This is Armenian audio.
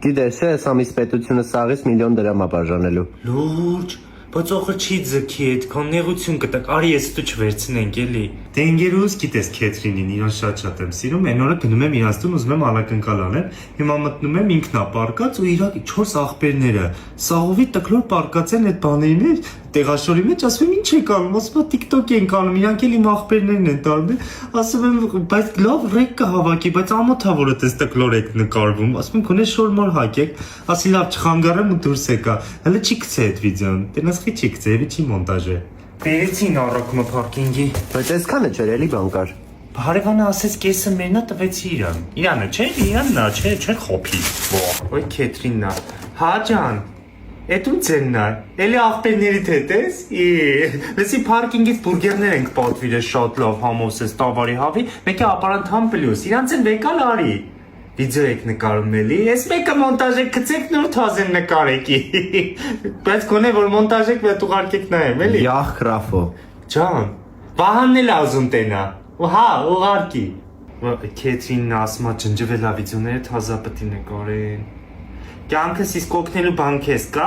Գիտես, ես ամիս պետությունը սաղից $1,000,000 է բաժանելու։ Լուրջ, բայց ոխը չի ձգի այդքան նեղություն կտակ, արի ես դու չվերցնենք էլի։ Դե ընկերուս գիտես Քեթրինին, իրան շատ եմ սիրում, այն օրը գնում եմ իրաց տուն, ուզում եմ ալակնկալ անեմ, հիմա մտնում եմ ինքնա պարկած ու իր 4 աղբերները, սաղովի տկլոր պարկած են այդ բաների մեջ, տեղաշորի մեջ, ասում եմ ինչ եք անում, ասում եմ TikTok ենք անում, իրանք էլ իմ աղբերներն են տանում, ասում եմ բայց լավ ռեկ կհավաքի, բայց ամոթա որ այդպես տկլոր եք նկարվում, ասում եմ գոնե շորմոր հակեք, ասի լավ չխանգարեմ ու դուրս եկա, հələ չի գցե այդ վիդեոն, տենասխի չի գցե, էլի չի մոնտաժ է։ Բերեցին առաքումը պարկինգի։ Բայց այսքանը չէր էլի բան կար։ Հարևանը ասեց կեսը մերնա տվեցի իրան։ Իրանը չէ, իրանն է, չէ խոփի։ Ոյ Քեթրիննա։ Հա ջան։ Էդուն ցեննա։ Էլի աղբերներիդ հետ ես։ Լսի պարկինգից բուրգերներ ենք պատվիրել շատ լավ համոսես տավարի հավի, մեկը ապարանթամ պլյուս։ Իրանց են վեկալ արի։ Վիդեո եք նկարում էլի։ Էս մեկը մոնտաժ եք գցեք նոր թազեն նկարեկի։ Բայց գոնե որ մոնտաժ եք վետ ուղարկեք նայեմ էլի։ Յախ քրաֆո։ Ջան, Վահանն էլ ազում տենա։ Հա, ուղարկի։ Քեթրինն ասма ջնջվելա վիդեոները թազա պետք է նկարեն։ Կյանքս իսկ օգնելու բան քեզ կա։